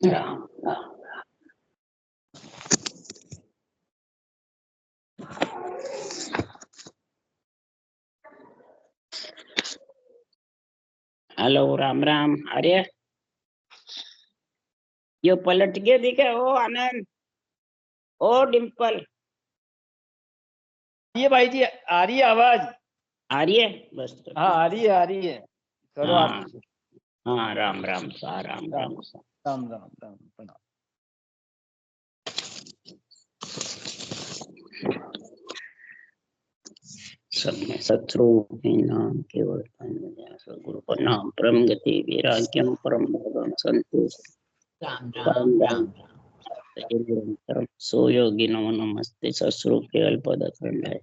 Ram Ram. Hello Ram Ram. अरे यो पलट के दिखे। ओ आनंद, ओ डिम्पल, ये भाई जी आ रही है आवाज? आ रही है? बस तो हाँ आ रही है, आ रही है। करो हाँ आप। हाँ, राम राम सा, राम राम सा। राम राम राम प्रणाम। सब में शत्रु के नाम केवल गुरु का नाम परम गति वैराग्यम परम भगवान संतोष राम परम राम राम राम सो योगी नमो नमस्ते शत्रु केवल पद खंडाय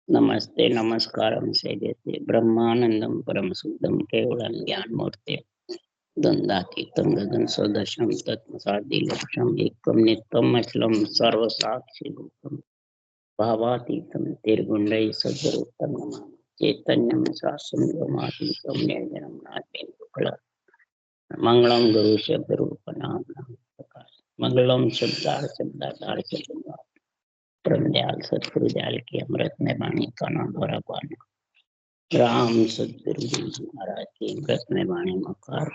नमस्ते नमस्कारम से देते ब्रह्मानंदम परम शुद्धम केवलम ज्ञान मूर्ति द्वंद्वातीतं गगन सदृशं तत्मसादिलक्ष्यम् एकं नित्यम् अचलं सर्वसाक्षि रूपं भावातीतं निर्गुणैः सद्रूपं नमामि चैतन्यं शास्त्रं निर्जनं नास्ति मंगलम गुरु शब्द रूपनाम प्रकाश मंगलम शब्दार परमदयाल सतगुरु दयाल की अमृत में वाणी का नाम भरा पाना राम सतगुरु जी महाराज की अमृत में वाणी मकार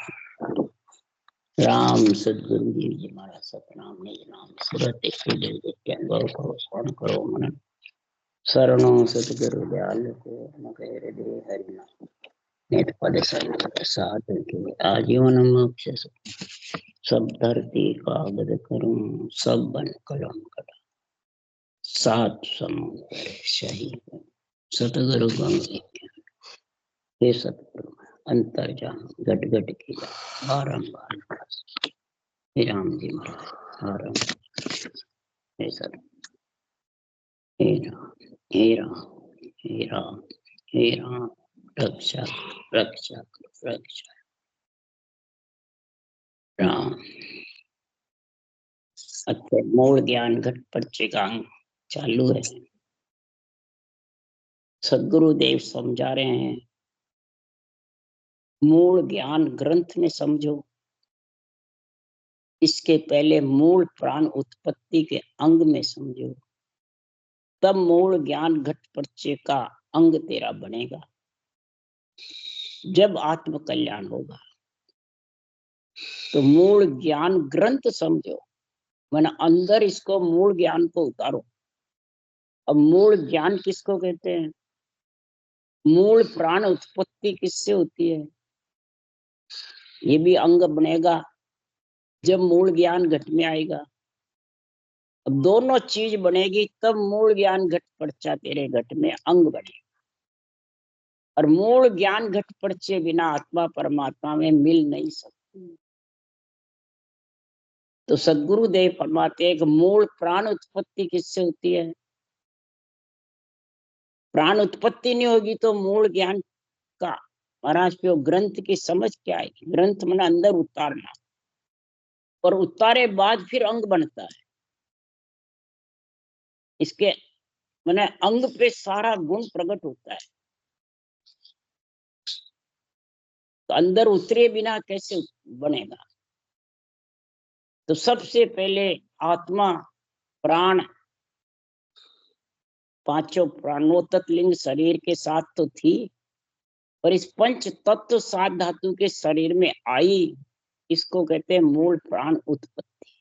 राम सदगुरु जी जी महाराज सतनाम निज नाम सुरत के अनुभव करो स्मरण करो मन शरणो सतगुरु दयाल को मकर दे हरि नाम नित पद संग साधु के आजीवन मोक्ष सब धरती कागद करूं सब बन कलम कटा सात समुद्र सही सतगुरु गंगे हे सतगुरु अंतर जान गट गट की बारंबार हे राम जी महाराज हे सर हे राम हे राम हे राम हे राम रक्षा रक्षा रक्षा राम। अच्छा, मूल ज्ञान घट परिचय चालू है। सदगुरुदेव समझा रहे हैं मूल ज्ञान ग्रंथ में समझो, इसके पहले मूल प्राण उत्पत्ति के अंग में समझो, तब मूल ज्ञान घट परिचय का अंग तेरा बनेगा। जब आत्म कल्याण होगा तो मूल ज्ञान ग्रंथ समझो, मैंने अंदर इसको मूल ज्ञान को उतारो। अब मूल ज्ञान किसको कहते हैं? मूल प्राण उत्पत्ति किससे होती है? ये भी अंग बनेगा जब मूल ज्ञान घट में आएगा। अब दोनों चीज बनेगी तब मूल ज्ञान घट परिचय तेरे घट में अंग बनेगा। और मूल ज्ञान घट परिचय बिना आत्मा परमात्मा में मिल नहीं सकती। तो सदगुरुदेव फरमाते हैं कि मूल प्राण उत्पत्ति किससे होती है? प्राण उत्पत्ति नहीं होगी तो मूल ज्ञान का महाराज पे ग्रंथ की समझ क्या आएगी? ग्रंथ मैंने अंदर उतारना, और उतारे बाद फिर अंग बनता है। इसके मैंने अंग पे सारा गुण प्रकट होता है। तो अंदर उतरे बिना कैसे बनेगा? तो सबसे पहले आत्मा प्राण पांचों प्राणोतक लिंग शरीर के साथ तो थी, पर इस पंच तत्व सात धातु के शरीर में आई। इसको कहते हैं मूल प्राण उत्पत्ति।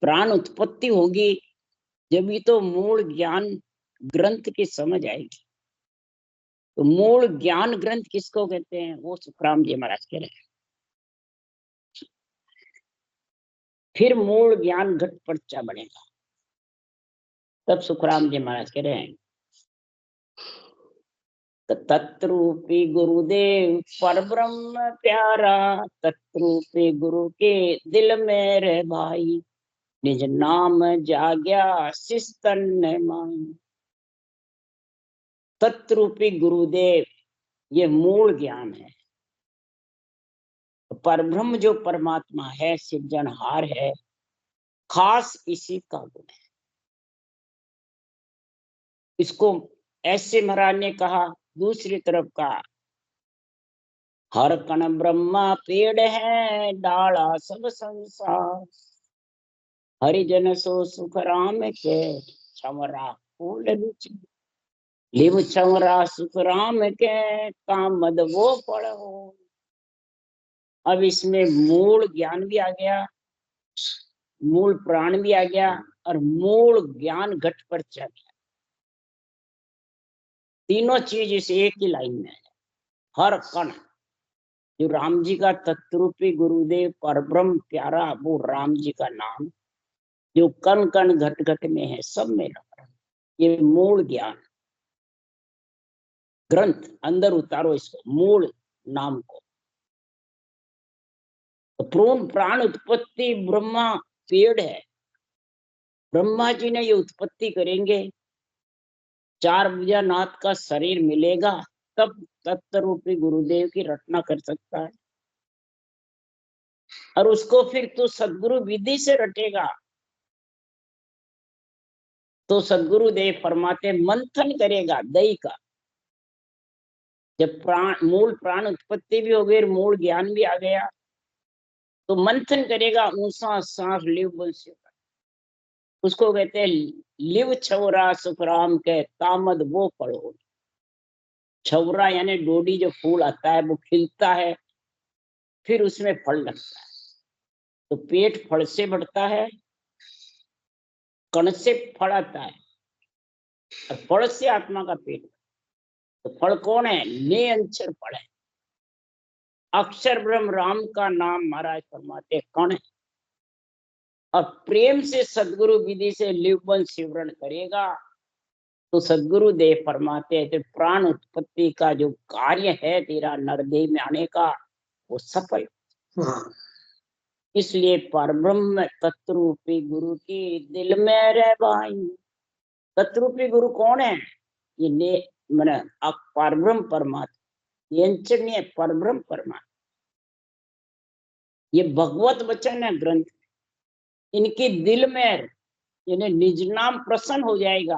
प्राण उत्पत्ति होगी जब भी तो मूल ज्ञान ग्रंथ की समझ आएगी। तो मूल ज्ञान ग्रंथ किसको कहते हैं? वो सुखराम जी महाराज कह रहे हैं। फिर मूल ज्ञान घट परिचय बनेगा, तब सुखराम जी महाराज कह रहे हैं तत्रूपी गुरुदेव पर ब्रह्म प्यारा, तत्रूपी गुरु के दिल में रह भाई, निज नाम जाग्या शिस्तन माई। तत्रूपी गुरुदेव ये मूल ज्ञान है। परब्रह्म जो परमात्मा है, सिरजनहार है, खास इसी का गुण है। इसको ऐसे महाराज ने कहा। दूसरी तरफ का हर कण ब्रह्मा पेड़ है, डाला सब संसार। हरिजन सो सुख राम के, छमरा फूल रुचि। लिव छमरा सुख राम के, कामद वो पढ़ो। अब इसमें मूल ज्ञान भी आ गया, मूल प्राण भी आ गया, और मूल ज्ञान घट पर चढ़ गया। तीनों चीज इस एक ही लाइन में है। हर कण, जो राम जी का तत्रूपी गुरुदेव परब्रह्म प्यारा, वो राम जी का नाम जो कण कण घट घट में है, सब में लगा। ये मूल ज्ञान ग्रंथ अंदर उतारो इसको, मूल नाम को। तो पूर्ण प्राण उत्पत्ति ब्रह्मा पेड़ है। ब्रह्मा जी ने ये उत्पत्ति करेंगे, चार भुजानाथ का शरीर मिलेगा, तब तत्व रूपी गुरुदेव की रचना कर सकता है। और उसको फिर तो सदगुरु विधि से रटेगा। तो सदगुरु देव फरमाते मंथन करेगा दही का। जब प्राण मूल प्राण उत्पत्ति भी हो गई, मूल ज्ञान भी आ गया, तो मंथन करेगा ऊंसा सांस लिव बंसी। उसको कहते हैं लिव छवरा सुखराम के, तामद वो पढ़ो। छवरा यानी डोडी, जो फूल आता है वो खिलता है, फिर उसमें फल लगता है। तो पेट फल से बढ़ता है, कण से फल आता है, और फल से आत्मा का पेट। तो फल कौन है? निरंतर फल है। अक्षर ब्रह्म राम का नाम महाराज फरमाते कण है। और प्रेम से सदगुरु विधि से लिवबन सिमरण करेगा, तो सदगुरु देव फरमाते हैं प्राण उत्पत्ति का जो कार्य है तेरा नरदेह में आने का, वो सफल। इसलिए परब्रह्म तत्रूपी गुरु की दिल में रह भाई। तत्रूपी गुरु कौन है? ये ने मैंने परब्रह्म परमात्मा, ये परब्रह्म परमात्मा। ये भगवत वचन है ग्रंथ। इनके दिल में यानी निज नाम प्रसन्न हो जाएगा।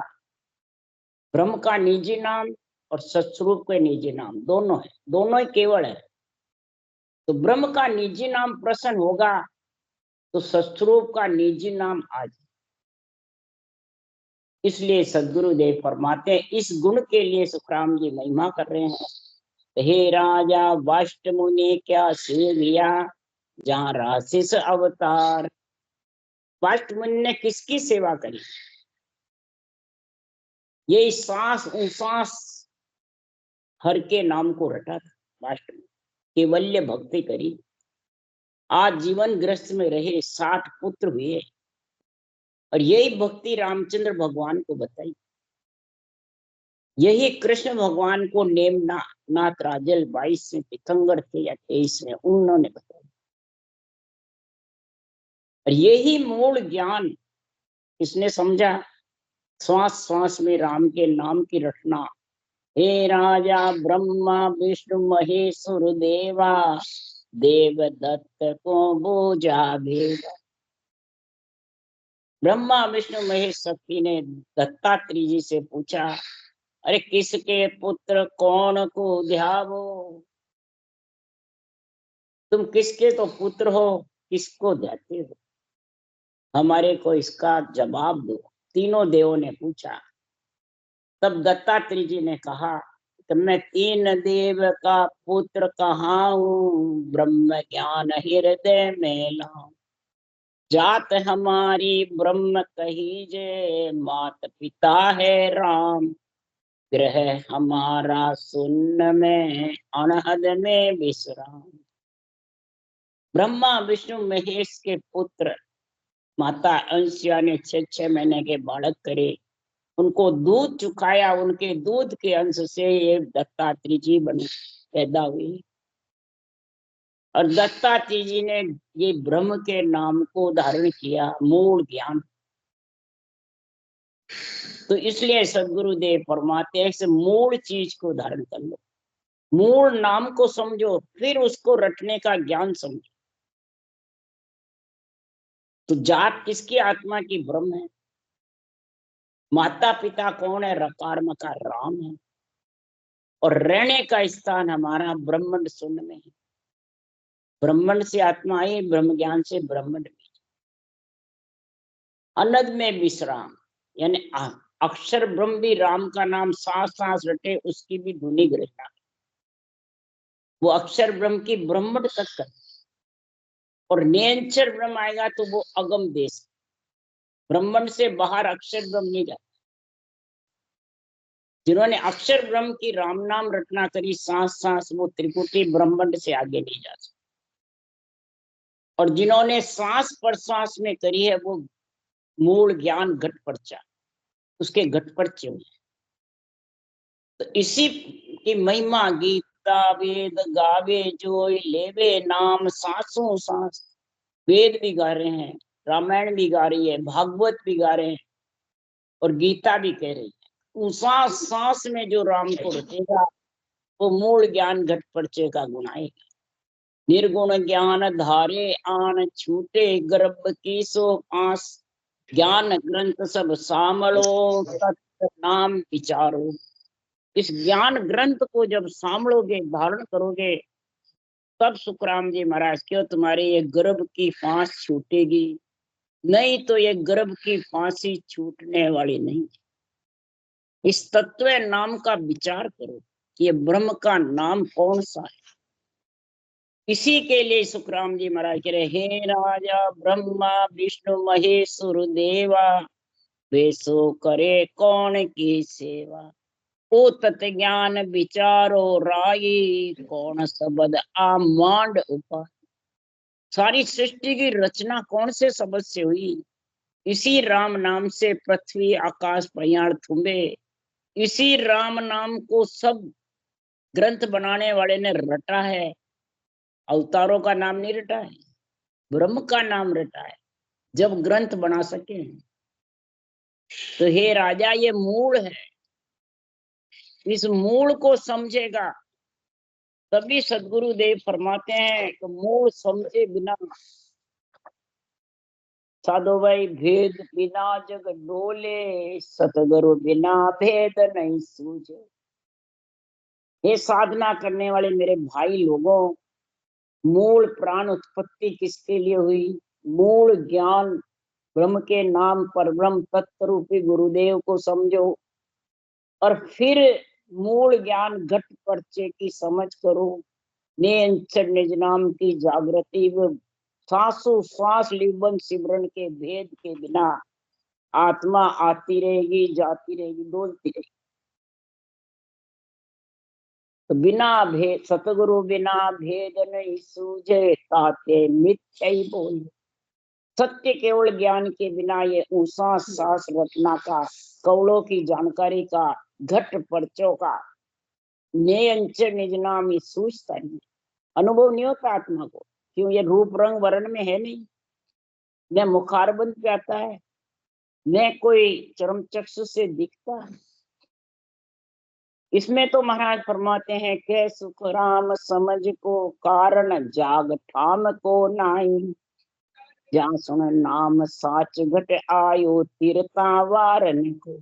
ब्रह्म का निजी नाम और सत्स्वरूप के निजी नाम दोनों है, दोनों ही केवल है। तो ब्रह्म का निजी नाम प्रसन्न होगा, तो सत्स्वरूप का निजी नाम आज। इसलिए सदगुरु देव फरमाते हैं, इस गुण के लिए सुखराम जी महिमा कर रहे हैं। हे राजा वाष्ट मुनि क्या सेविया, जहाँ राशिस अवतार। वाष्ट मुनि ने किसकी सेवा करी? ये सांस उसास हर के नाम को रटा था। वाष्ट मुनि केवल्य भक्ति करी, आज जीवन ग्रस्त में रहे, 60 पुत्र हुए, और यही भक्ति रामचंद्र भगवान को बताई। यही कृष्ण भगवान को नेमना नाथ राजल 22 में तीर्थंकर थे या 23 में, उन्होंने बताया। और यही मूल ज्ञान किसने समझा? श्वास श्वास में राम के नाम की रचना। हे राजा ब्रह्मा विष्णु महेश्वर देवा, देव दत्त को बोझा भेदा। ब्रह्मा विष्णु महेश शक्ति ने दत्तात्रेय जी से पूछा, अरे किसके पुत्र कौन को ध्यावो? तुम किसके तो पुत्र हो, किसको ध्याते हो? हमारे को इसका जवाब दो। तीनों देवों ने पूछा। तब दत्तात्रेय जी ने कहा कि मैं 3 देव का पुत्र कहाँ हूँ, ब्रह्म ज्ञान हृदय में लाऊं। जात हमारी ब्रह्म कहीजे, मात पिता है राम। ग्रह हमारा शून्य में, अनहद में विश्राम। ब्रह्मा विष्णु महेश के पुत्र माता अंशिया ने 6 महीने के बालक करे, उनको दूध चुकाया, उनके दूध के अंश से ये दत्तात्रेय जी बने पैदा हुई। और दत्तात्रेय जी ने ये ब्रह्म के नाम को धारण किया, मूल ज्ञान। तो इसलिए सदगुरु देव फरमाते हैं, इस मूल चीज को धारण कर लो, मूल नाम को समझो, फिर उसको रटने का ज्ञान समझो। तो जात किसकी? आत्मा की ब्रह्म है। माता पिता कौन है? रकार मकार राम है। और रहने का स्थान हमारा ब्रह्मांड शून्य में है। ब्रह्मांड से आत्मा आई, ब्रह्म ज्ञान से ब्रह्मांड में। अनद में विश्राम, यानी अक्षर ब्रह्म भी राम का नाम सांस सांस रटे, उसकी भी धुनी ग्रहणा। वो अक्षर ब्रह्म की ब्रह्मांड तक कर, और निरंतर ब्रह्म आएगा तो वो अगम देश। ब्रह्मांड से बाहर अक्षर ब्रह्म नहीं जाता। जिन्होंने अक्षर ब्रह्म की राम नाम रटना करी सांस सांस, वो त्रिपुटी ब्रह्मांड से आगे नहीं जा सकते। और जिन्होंने सांस प्रश्वास में करी है वो मूल ज्ञान घट परचा, उसके घट परचे हुए। तो इसी की महिमा गीता वेद गावे जो लेवे नाम सांसों सांस। वेद भी गा रहे हैं, रामायण भी गा रही है, भागवत भी गा रहे हैं, और गीता भी कह रही है। उस सांस में जो राम को रचेगा वो मूल ज्ञान घट परचे का गुण आएगा। निर्गुण ज्ञान धारे आन छूटे, गर्भ की सो पास। ज्ञान ग्रंथ सब सामलो, तत् नाम विचारो। इस ज्ञान ग्रंथ को जब सामलोगे, धारण करोगे, तब सुखराम जी महाराज क्यों तुम्हारे ये गर्भ की फांस छूटेगी। नहीं तो ये गर्भ की फांसी छूटने वाली नहीं। इस तत्व नाम का विचार करो कि ये ब्रह्म का नाम कौन सा है। इसी के लिए सुखराम जी महाराज कह रहे, हे राजा ब्रह्मा विष्णु महेश्वर देवा, वेसो करे कौन की सेवा। ओ तत्ज्ञान विचारो राई, कौन शब्द आमांड उपा। सारी सृष्टि की रचना कौन से शब्द से हुई। इसी राम नाम से पृथ्वी आकाश पयाण थुम्बे। इसी राम नाम को सब ग्रंथ बनाने वाले ने रटा है। अवतारों का नाम नहीं रटा है, ब्रह्म का नाम रटा है, जब ग्रंथ बना सके। तो हे राजा ये मूल है, इस मूल को समझेगा तभी सदगुरु देव फरमाते हैं कि मूल समझे बिना साधो भाई भेद बिना जग डोले, सतगुरु बिना भेद नहीं सूझे। ये साधना करने वाले मेरे भाई लोगों, मूल प्राण उत्पत्ति किसके लिए हुई। मूल ज्ञान ब्रह्म के नाम पर ब्रह्म तत्व रूपी गुरुदेव को समझो, और फिर मूल ज्ञान घट परचे की समझ करो। निज नाम की जागृति व सांसों श्वास लिबन सिमरन के भेद के बिना आत्मा आती रहेगी, जाती रहेगी, डोलती रहेगी। तो बिना भेद सतगुरु बिना भेद नहीं सूझे, ताते मिथ्या ही बोल। सत्य केवल ज्ञान के बिना ये ऊसा सांस रचना का, कौलों की जानकारी का, घट परचों का निज नाम ही सूझता नहीं, अनुभव नहीं होता आत्मा को। क्यों, ये रूप रंग वर्ण में है नहीं, न मुखारबंद पे आता है, न कोई चरम चक्षु से दिखता है। इसमें तो महाराज फरमाते हैं के सुख राम समझ को, कारण जाग ठाम को नाई। जहाँ सुन नाम साच घट आयो, तीरता वार को।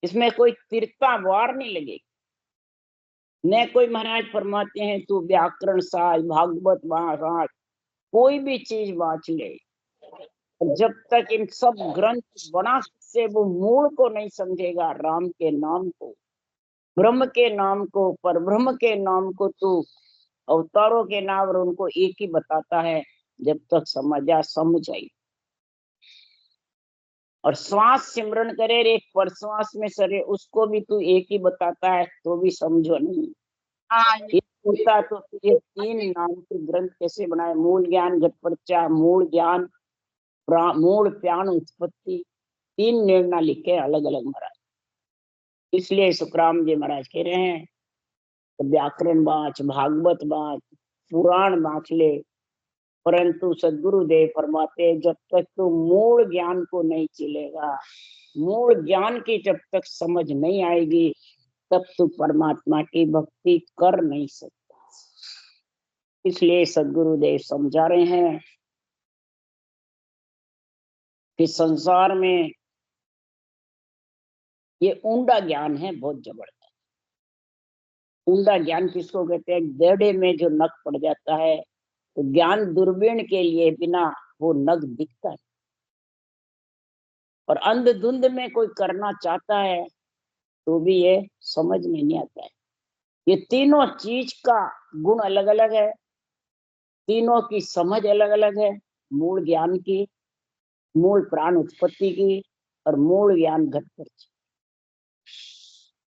इसमें कोई तीरता वार नहीं लगेगी। न कोई महाराज फरमाते हैं तू व्याकरण साज भागवत महाराज कोई भी चीज बाँच ले, जब तक इन सब ग्रंथ बना से वो मूल को नहीं समझेगा, राम के नाम को, ब्रह्म के नाम को, पर ब्रह्म के नाम को तू अवतारों के नाम और उनको एक ही बताता है। जब तक समझ आई और श्वास सिमरन करे, एक पर श्वास में सरे, उसको भी तू एक ही बताता है, तो भी समझो नहीं। ये पूछता तो ये तीन नाम के ग्रंथ कैसे बनाए। मूल ज्ञान घट परचा, मूल ज्ञान मूल प्राण उत्पत्ति, तीन निर्णय लिखे अलग अलग महाराज। इसलिए सुखराम जी महाराज कह रहे हैं तो व्याकरण बाँच, भागवत बाँच, पुराण बाँच ले, परंतु सदगुरु देव फरमाते जब तक तू मूल ज्ञान को नहीं चिलेगा, मूल ज्ञान की जब तक समझ नहीं आएगी, तब तू परमात्मा की भक्ति कर नहीं सकता। इसलिए सदगुरु देव समझा रहे हैं कि संसार में ये ऊंडा ज्ञान है, बहुत जबरदस्त। ऊंधा ज्ञान किसको कहते हैं? गड्ढे में जो नख पड़ जाता है तो ज्ञान दूरबीन के लिए बिना वो नख दिखता है, और अंधधुंध में कोई करना चाहता है तो भी ये समझ में नहीं आता है। ये तीनों चीज का गुण अलग अलग है, तीनों की समझ अलग अलग है। मूल ज्ञान की, मूल प्राण उत्पत्ति की, और मूल ज्ञान घट पर।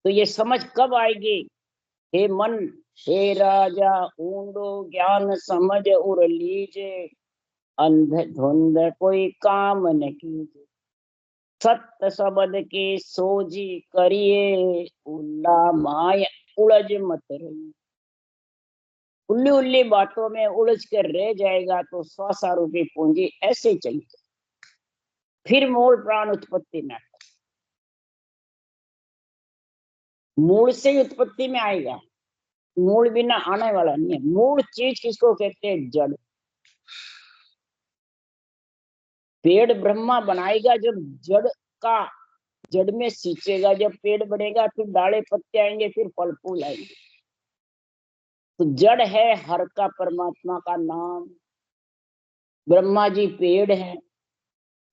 तो ये समझ कब आएगी? हे मन, हे राजा, ऊंडो ज्ञान समझ उर लीजे, अंध धुंध कोई काम न कीजे, सत्य शब्द के सोजी करिए, उल्ला माय उलझ मत रही। उल्ली उल्ली बातों में उलझ कर रह जाएगा तो 100 रुपये पूंजी ऐसे ही चाहिए, फिर मूल प्राण उत्पत्ति में, मूल से ही उत्पत्ति में आएगा। मूल बिना आने वाला नहीं है। मूल चीज किसको कहते हैं? जड़। पेड़ ब्रह्मा बनाएगा जब जड़ का, जड़ में सींचेगा, जब पेड़ बनेगा फिर डाले पत्ते आएंगे, फिर फल फूल आएंगे। तो जड़ है हर का परमात्मा का नाम। ब्रह्मा जी पेड़ है,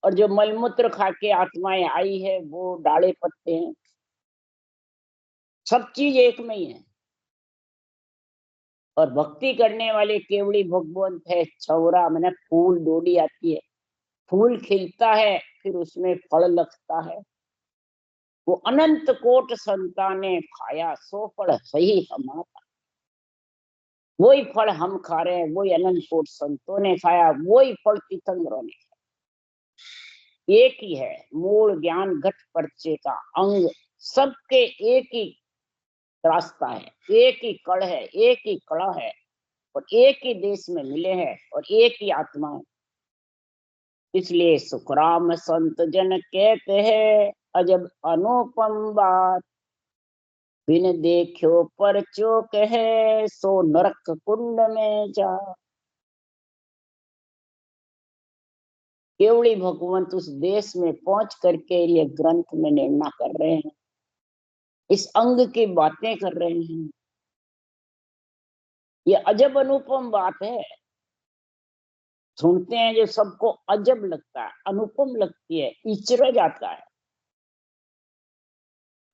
और जो मलमूत्र खा के आत्माएं आई है वो डाले पत्ते हैं। सब चीज एक में ही है। और भक्ति करने वाले केवली भगवंत है। छौरा मैंने फूल डोली आती है, फूल खिलता है, फिर उसमें फल लगता है। वो अनंत कोट संताने खाया, सो फल सही हमारा। वही फल हम खा रहे हैं, वही अनंत कोट संतों ने खाया, वही फल तीर्थंकरों ने खाया। एक ही है मूल ज्ञान घट पर्चे का अंग। सबके एक ही रास्ता है, एक ही कड़ है, एक ही कड़ा है, और एक ही देश में मिले हैं, और एक ही आत्मा है। इसलिए सुखराम संत जन कहते हैं, अजब अनुपम बात, बिन देखो परचो कहे, सो नरक कुंड में जा। केवली भगवंत उस देश में पहुंच करके ये ग्रंथ में निर्णय कर रहे हैं, इस अंग की बातें कर रहे हैं। ये अजब अनुपम बात है। सुनते हैं जो सबको अजब लगता है, अनुपम लगती है, इचर जाता है।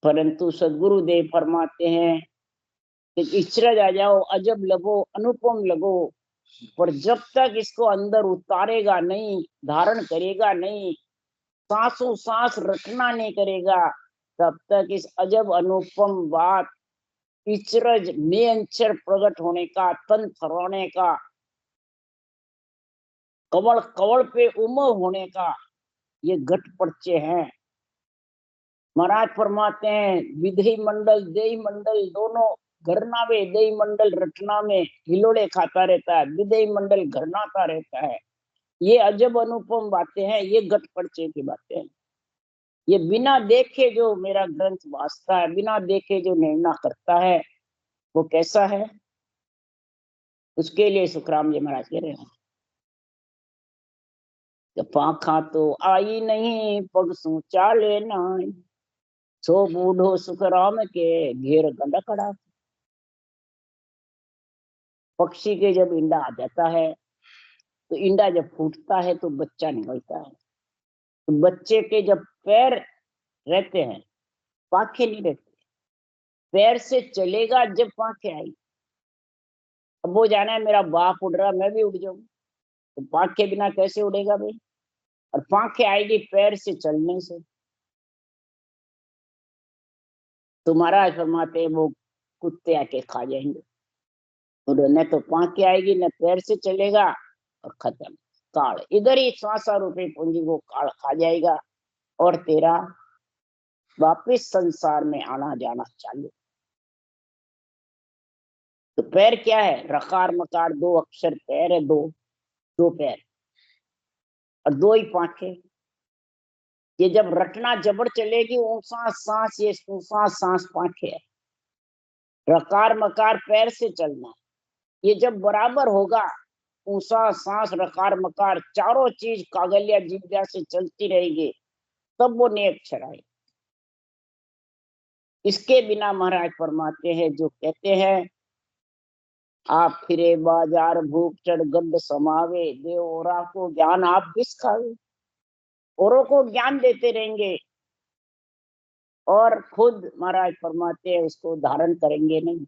परंतु सदगुरुदेव फरमाते हैं कि इचरज आ जाओ, अजब लगो, अनुपम लगो, पर जब तक इसको अंदर उतारेगा नहीं, धारण करेगा नहीं, सांसों सांस रखना नहीं करेगा, तब तक इस अजब अनुपम बात, इचरज नियंचर प्रकट होने का, तन थरवाने का, कवल कवल पे उमर होने का, ये घट पर्चे हैं। महाराज फरमाते हैं विधि मंडल देई मंडल दोनों घरनावे, देई मंडल रटना में हिलोड़े खाता रहता है, विधि मंडल घरनाता रहता है। ये अजब अनुपम बातें हैं, ये घट पर्चे की बातें हैं। ये बिना देखे जो मेरा ग्रंथ वाचता है, बिना देखे जो निर्णय करता है, वो कैसा है? उसके लिए सुखराम जी महाराज कह रहे हैं, पाखा तो आई नहीं पग सूचा लेना, सो बूढ़ो सुखराम के घेर गंडकड़ा। पक्षी के जब इंडा आ जाता है तो इंडा जब फूटता है तो बच्चा निकलता है। तो बच्चे के जब पैर रहते हैं, पाखे नहीं रहते। पैर से चलेगा जब पाखे आई। अब वो जाना है मेरा बाप उड़ रहा, मैं भी उड़ जाऊं, तो पाखे बिना कैसे उड़ेगा भाई? और पाखे आएगी पैर से चलने से। तुम्हारा फरमाते वो कुत्ते आके खा जाएंगे। और न तो पाखे आएगी, न पैर से चलेगा, और खत्म। काल इधर ही 100 रुपये पूंजी वो काल खा जाएगा, और तेरा वापिस संसार में आना जाना चालू। तो पैर क्या है? रकार मकार 2 अक्षर पैर है, दो दो पैर और 2 ही पाखे। ये जब रटना जबड़ चलेगी, ऊंसा सांस, ये ऊंसा सांस पाखे है। रकार मकार पैर से चलना, ये जब बराबर होगा, ऊंसा सांस रकार मकार चारों चीज कागलिया जिज्ञा से चलती रहेगी, तब वो ने अक्षर आए। इसके बिना महाराज फरमाते हैं, जो कहते हैं आप फिरे बाजार भूख चढ़ गड्ढ समावे, दे औरा को ज्ञान आप किस खावे। औरों को ज्ञान देते रहेंगे और खुद महाराज फरमाते हैं उसको धारण करेंगे नहीं।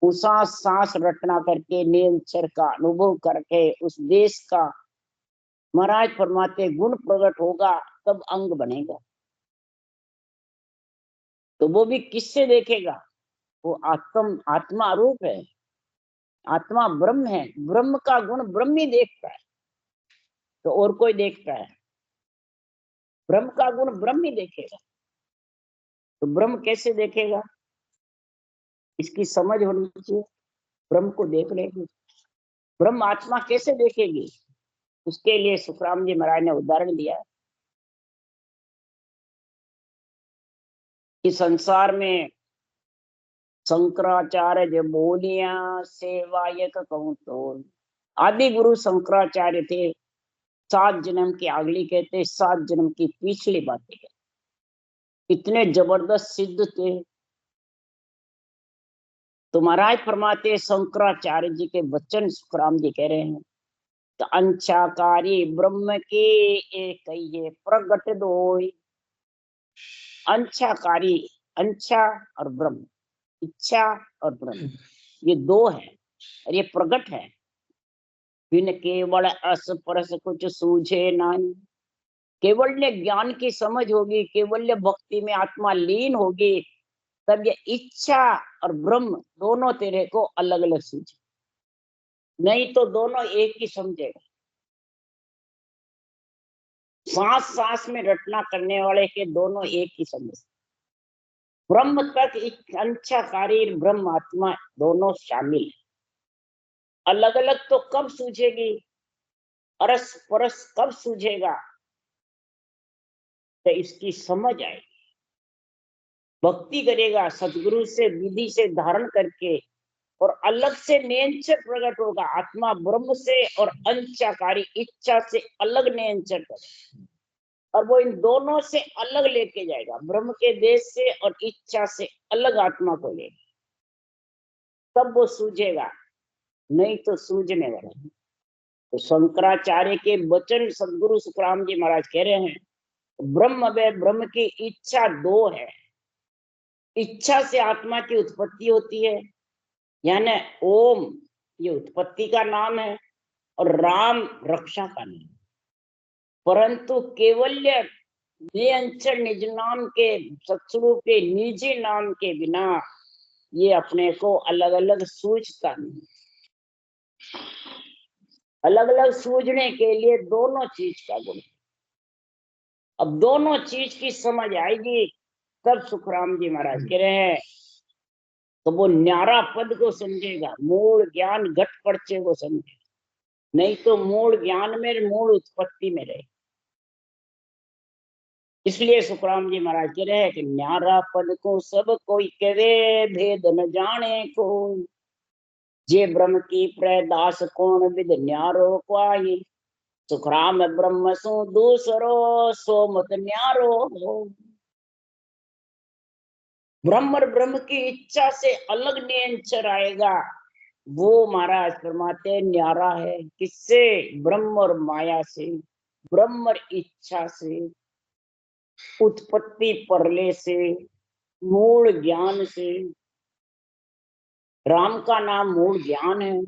उसा सांस रटना करके निरंतर का अनुभव करके उस देश का महाराज फरमाते गुण प्रकट होगा, तब अंग बनेगा। तो वो भी किससे देखेगा? वो आत्मा रूप है, आत्मा ब्रह्म है, ब्रह्म का गुण ब्रह्म ही देखता है, तो और कोई देखता है? ब्रह्म का गुण ब्रह्म ही देखेगा, तो ब्रह्म कैसे देखेगा? इसकी समझ होनी चाहिए। ब्रह्म को देख लेगी, ब्रह्म आत्मा कैसे देखेगी? उसके लिए सुखराम जी महाराज ने उदाहरण दिया कि संसार में शंकराचार्य जो बोलिया सेवायक कहूं तो, आदि गुरु शंकराचार्य थे। 7 जन्म की अगली कहते, 7 जन्म की पिछली बातें कहते, इतने जबरदस्त सिद्ध थे। तो महाराज फरमाते शंकराचार्य जी के वचन सुखराम जी कह रहे हैं, तो अंशाकारी ब्रह्म के एक ये प्रगट दोई। अंशाकारी, अंशा और ब्रह्म, इच्छा और ब्रह्म, ये दो है और ये प्रगट है। बिन केवल अस्पर्श कुछ सूझे नहीं। केवल्य ज्ञान की समझ होगी, केवल्य भक्ति में आत्मा लीन होगी, तब ये इच्छा और ब्रह्म दोनों तेरे को अलग अलग सूझे, नहीं तो दोनों एक ही समझेगा। सांस सांस में रटना करने वाले के दोनों एक ही समझ। ब्रह्म तक अंशाकारी ब्रह्म आत्मा दोनों शामिल है। अलग अलग तो कब सूझेगी, अरस परस कब सूझेगा? तो इसकी समझ आएगी, भक्ति करेगा सतगुरु से विधि से धारण करके, और अलग से नियंत्रण प्रकट होगा। आत्मा ब्रह्म से और अंशाकारी इच्छा से अलग नियंत्रण करे, और वो इन दोनों से अलग लेके जाएगा, ब्रह्म के देश से और इच्छा से अलग आत्मा को लेगा, तब वो सूझेगा, नहीं तो सूझने वाला है। तो शंकराचार्य के वचन सदगुरु सुखराम जी महाराज कह रहे हैं, ब्रह्म व ब्रह्म की इच्छा दो है। इच्छा से आत्मा की उत्पत्ति होती है, यानी ओम ये उत्पत्ति का नाम है और राम रक्षा का नाम। परंतु केवल्य निरंतर निज नाम के सत्स्वरूप के निजी नाम के बिना ये अपने को अलग अलग सूझता नहीं। अलग अलग सूझने के लिए दोनों चीज का गुण। अब दोनों चीज की समझ आएगी, तब सुखराम जी महाराज कह रहे हैं, तो वो न्यारा पद को समझेगा, मूल ज्ञान घट पर्चे को समझेगा, नहीं तो मूल ज्ञान में मूल उत्पत्ति में रहे। इसलिए सुखराम जी महाराज कह रहे हैं कि न्यारा पद को सब कोई करे, भेद न जाने को। जे ब्रह्म की प्रदास कौन विद न्यारो पाई। सुखराम ब्रह्म सु दूसरो सो मत न्यारो हो। ब्रह्म और ब्रह्म की इच्छा से अलग नियंत्रण आएगा, वो महाराज फरमाते न्यारा है। किससे? ब्रह्म और माया से, ब्रह्म और इच्छा से, उत्पत्ति परले से, मूल ज्ञान से। राम का नाम मूल ज्ञान है,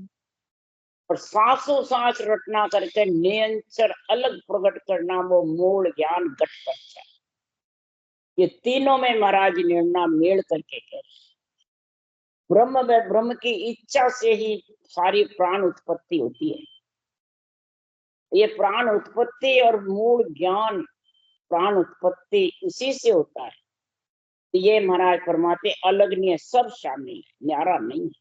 और सांसों सांस रटना करके नियंत्रण अलग प्रकट करना वो मूल ज्ञान घट पच्चा। ये तीनों में महाराज निर्णय मेल करके कह रहे, ब्रह्म व ब्रह्म की इच्छा से ही सारी प्राण उत्पत्ति होती है। ये प्राण उत्पत्ति और मूल ज्ञान प्राण उत्पत्ति इसी से होता है। तो ये महाराज फरमाते अलग नहीं है, सब शामिल है, न्यारा नहीं है।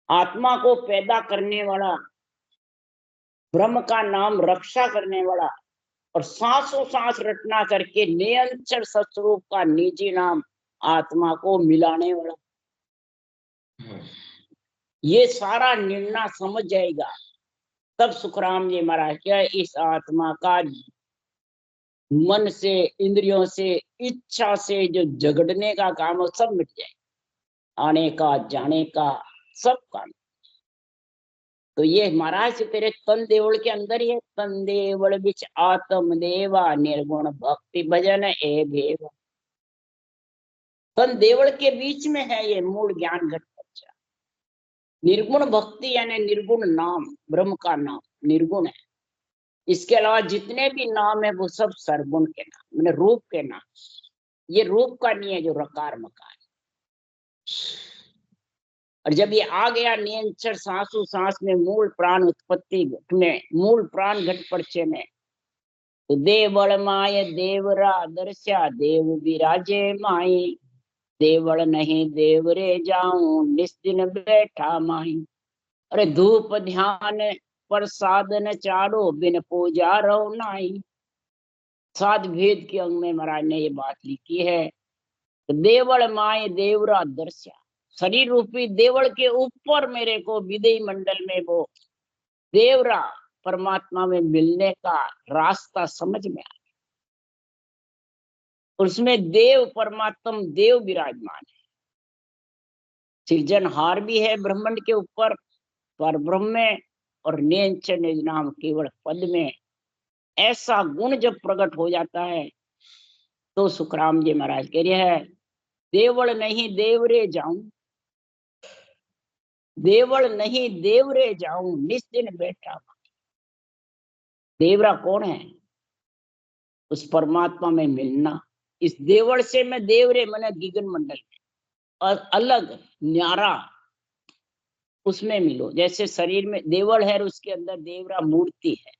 आत्मा को पैदा करने वाला, ब्रह्म का नाम रक्षा करने वाला, और सांसों सांस रटना करके नियंत्रण सत्स्वरूप का निजी नाम आत्मा को मिलाने वाला, ये सारा निर्णय समझ जाएगा, तब सुखराम जी महाराज क्या इस आत्मा का मन से, इंद्रियों से, इच्छा से जो झगड़ने का काम है सब मिट जाए, आने का जाने का सब काम। तो ये महाराज तेरे तन देवल के अंदर ही है। तन देवल बिच आत्म देवा निर्गुण भक्ति भजन ए भेव। तन देवल के बीच में है ये मूल ज्ञान घट पर्चा। निर्गुण भक्ति यानी निर्गुण नाम, ब्रह्म का नाम निर्गुण है। इसके अलावा जितने भी नाम है वो सब सरगुण के नाम, मैंने रूप के नाम। ये रूप का नहीं है जो रकार मकार। और जब ये आ गया नियंत्रण सांसु सांस में, मूल प्राण उत्पत्ति घट में, मूल प्राण घट पर्चे में, तो देवल माय देवरा दर्शा देव विराजे माई। देवल नहीं देवरे जाऊं निस्दिन बैठा माई। अरे धूप ध्यान प्रसादन चारो बिन पूजा रहो नाई। सात भेद के अंग में महाराज ने ये बात लिखी है। तो देवल माय देवरा दर्शा, शरीर रूपी देवल के ऊपर मेरे को विदेही मंडल में वो देवरा परमात्मा में मिलने का रास्ता समझ में आया। उसमें देव परमात्म देव विराजमान है। सृजनहार भी है ब्रह्मांड के ऊपर, पर ब्रह्म में और नियंत्रण नाम केवल पद में ऐसा गुण जब प्रकट हो जाता है तो सुखराम जी महाराज कह रहे हैं, देवल नहीं देवरे जाऊं, देवल नहीं देवरे जाऊं निस्दिन बैठा। देवरा कौन है? उस परमात्मा में मिलना। इस देवल से मैं देवरे मैंने गगन मंडल में और अलग न्यारा उसमें मिलो। जैसे शरीर में देवल है, उसके अंदर देवरा मूर्ति है,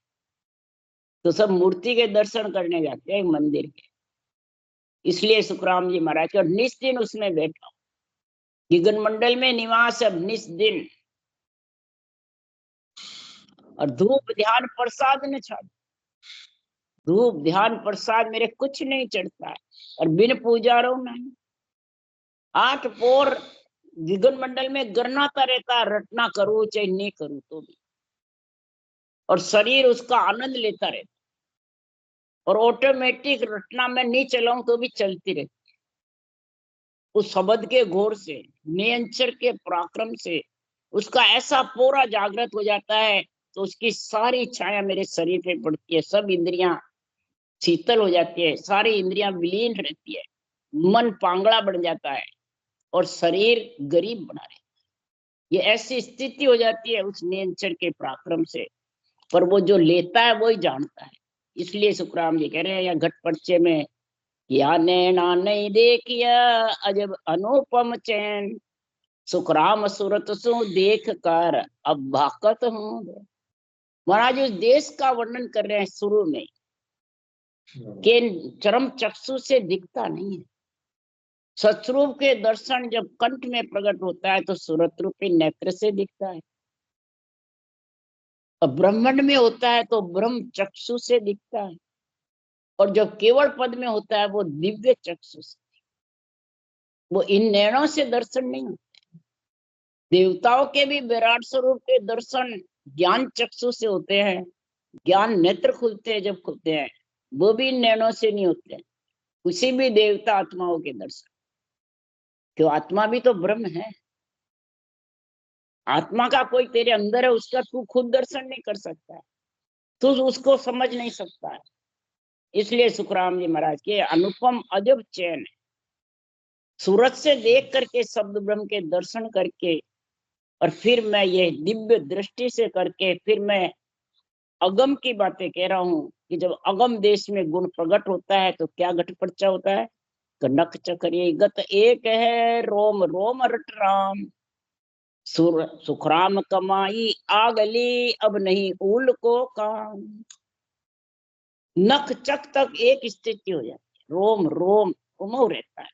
तो सब मूर्ति के दर्शन करने जाते हैं मंदिर के। इसलिए सुखराम जी महाराज और निस्दिन उसमें बैठा, गगन मंडल में निवास अब निस्दिन। और धूप ध्यान प्रसाद न छाड़, धूप ध्यान प्रसाद मेरे कुछ नहीं चढ़ता है, और बिन पूजा रहो नहीं। 8 पोर गगन मंडल में गरनाता रहता, रटना करूं चाहे नहीं करूं तो भी, और शरीर उसका आनंद लेता रहता, और ऑटोमेटिक रटना में नहीं चलाऊं तो भी चलती रहती। उस शब्द के घोर से, नियंत्रण के पराक्रम से उसका ऐसा पूरा जागृत हो जाता है, तो उसकी सारी छाया मेरे शरीर पे पड़ती है। सब इंद्रियां शीतल हो जाती है, सारी इंद्रियां विलीन रहती है, मन पांगड़ा बन जाता है और शरीर गरीब बना रहता है। ये ऐसी स्थिति हो जाती है उस नियंत्रण के पराक्रम से, पर वो जो लेता है वही जानता है। इसलिए सुखराम जी कह रहे हैं या घट पर्चे में, या नैना नहीं देखिया अजब अनुपम चैन, सुखराम सूरत सु देख कर अब भाकत हूँ। महाराज उस देश का वर्णन कर रहे हैं शुरू में, कि चरम चक्षु से दिखता नहीं है। सतरूप के दर्शन जब कंठ में प्रकट होता है तो सूरत रूपी नेत्र से दिखता है, और ब्रह्मांड में होता है तो ब्रह्म चक्षु से दिखता है, और जब केवल पद में होता है वो दिव्य चक्षु से। वो इन नैनों से दर्शन नहीं होते। देवताओं के भी विराट स्वरूप के दर्शन ज्ञान चक्षु से होते हैं, ज्ञान नेत्र खुलते हैं जब खुलते हैं, वो भी इन नैनों से नहीं होते हैं। किसी भी देवता आत्माओं के दर्शन, क्यों आत्मा भी तो ब्रह्म है। आत्मा का कोई तेरे अंदर है, उसका तू खुद दर्शन नहीं कर सकता है, तू उसको समझ नहीं सकता है। इसलिए सुखराम जी महाराज के अनुपम अजब चैन है। सूरत से देख करके शब्द ब्रह्म के दर्शन करके, और फिर मैं ये दिव्य दृष्टि से करके, फिर मैं अगम की बातें कह रहा हूँ कि जब अगम देश में गुण प्रकट होता है तो क्या घट पर्चा होता है। कनक चक्रिय गत एक है रोम रोम रट राम, सुखराम कमाई आगली अब नहीं ऊल को काम। नख चक तक एक स्थिति हो जाती है, रोम रोम उमो रहता है,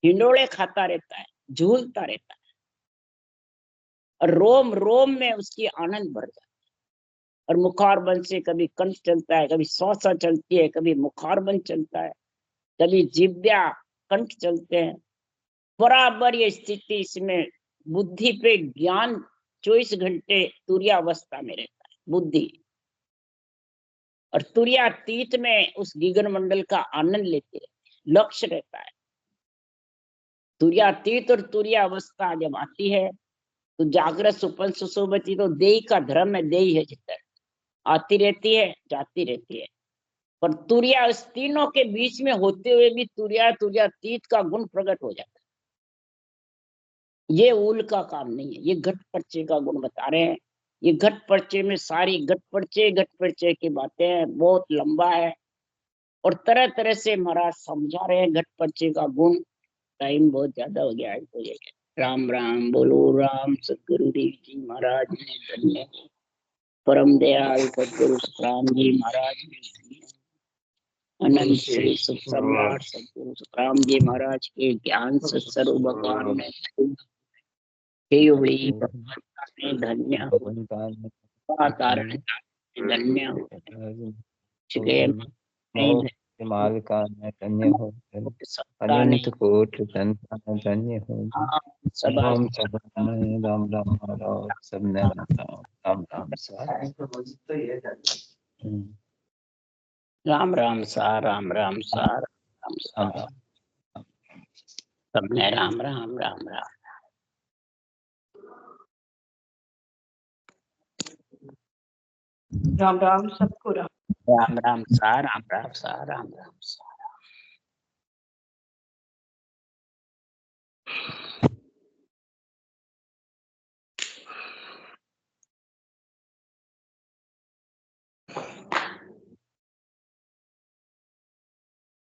हिंडोले खाता रहता है, झूलता रहता है, और रोम रोम में उसकी आनंद बढ़ जाता है। और मुखारबंद से कभी कंठ चलता है, कभी श्वासा चलती है, कभी मुखारबंद चलता है, कभी जिव्या कंठ चलते हैं। बराबर ये स्थिति इसमें बुद्धि पे ज्ञान 24 घंटे तुर्यावस्था में रहता है बुद्धि। और तुर्यातीत में उस गगन मंडल का आनंद लेते रहते, लक्ष्य रहता है। तुर्यातीत और तुर्यावस्था जब आती है तो जागृत सुपन सुसुप्ति तो देही का धर्म है, देही है चित्त, आती रहती है जाती रहती है। पर तुर्या इस तीनों के बीच में होते हुए भी तुर्यातीत का गुण प्रकट हो जाता है। ये ऊल का काम नहीं है, ये घट पर्चे का गुण बता रहे हैं। ये घट पर्चे में सारी घट पर्चे की बातें बहुत लंबा है और तरह तरह से महाराज समझा रहे हैं घट पर्चे का गुण। टाइम बहुत ज्यादा हो गया है तो ये राम राम बोलो राम। सदगुरु देव जी महाराज ने धन्य, परम दयाल सदगुरु सुखराम जी महाराज ने धन्य, अनंत श्री सुख सम्राट सदगुरु सुखराम जी महाराज के ज्ञान सत्सर्व भगवान ने हे उड़ी भगवान ने धन्य, कारण धन्य मालिका में धन्य हो, अनंत कोटि संतान धन्य हो। ओम सदानंद राम राम राम सबने राम राम राम राम सा राम राम सा राम सा सबने राम राम राम राम। राम राम सबको राम राम राम सा राम राम सा राम राम सा।